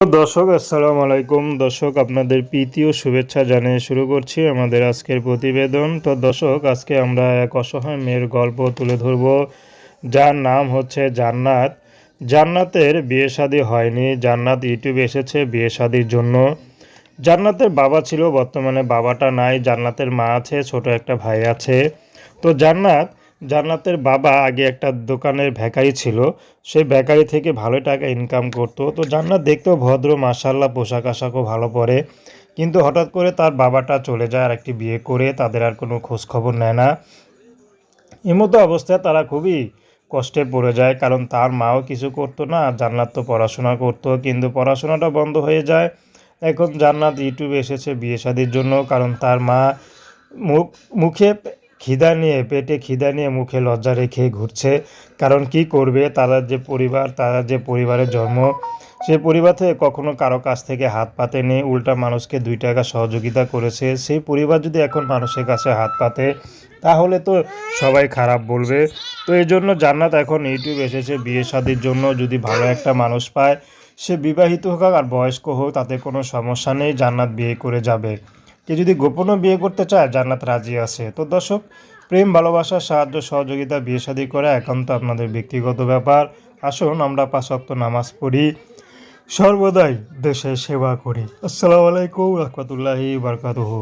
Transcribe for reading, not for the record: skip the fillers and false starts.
দর্শক আসসালামু আলাইকুম। দর্শক আপনাদের প্রীতি ও শুভেচ্ছা জানিয়ে শুরু করছি আমাদের আজকের প্রতিবেদন। তো দর্শক আজকে আমরা এক অসহায় মেয়ের গল্প তুলে ধরব, যার নাম হচ্ছে জান্নাত। জান্নাতের বিয়ে শাদী হয়নি। জান্নাত ইউটিউবে এসেছে বিয়ে শাদীর জন্য। জান্নাতের বাবা ছিল, বর্তমানে বাবাটা নাই। জান্নাতের মা আছে, ছোট একটা ভাই আছে। তো জান্নাতের বাবা আগে একটা দোকানের বেকারি ছিল। সেই বেকারি থেকে ভালো টাকা ইনকাম করতো। তো জান্নাত দেখতেও ভদ্র, মাশাআল্লাহ, পোশাক আশাকও ভালো পরে। কিন্তু হঠাৎ করে তার বাবাটা চলে যায় আর একটি বিয়ে করে, তাদের আর কোনো খোঁজ খবর নেয় না। এমতো অবস্থায় তারা খুবই কষ্টে পড়ে যায়, কারণ তার মাও কিছু করতো না। জান্নাত তো পড়াশোনা করতো, কিন্তু পড়াশোনাটা বন্ধ হয়ে যায়। এখন জান্নাত ইউটিউবে এসেছে বিয়ে শাদির জন্য, কারণ তার মা মুখে পেটে খিদা নিয়ে মুখে লজ্জা রেখে ঘুরছে। কারণ কি করবে, তারা যে পরিবারের জন্ম, সে পরিবার থেকে কখনো কারো কাছ থেকে হাত পাতেনি, উল্টা মানুষকে 2 টাকা সহযোগিতা করেছে। সেই পরিবার যদি এখন মানুষের কাছে হাত পাতে, তাহলে তো সবাই খারাপ বলবে। তো এই জন্য জান্নাত এখন ইউটিউব এসেছে বিয়ে শাদির জন্য। যদি ভালো একটা মানুষ পায়, সে বিবাহিত হোক আর বয়স্ক হোক, তাতে কোনো সমস্যা নেই, জান্নাত বিয়ে করে যাবে। কেউ যদি গোপনও বিয়ে করতে চায়, জান্নাত রাজি আছে। তো দর্শক, প্রেম, ভালোবাসা, সাহায্য সহযোগিতা, বিয়ে শাদী করা একান্ত আপনাদের ব্যক্তিগত ব্যাপার। আসুন আমরা 5 ওয়াক্ত নামাজ পড়ি, সর্বদাই দেশের সেবা করি। আসসালামু আলাইকুম রহমতুল্লাহি বারকাতুহু।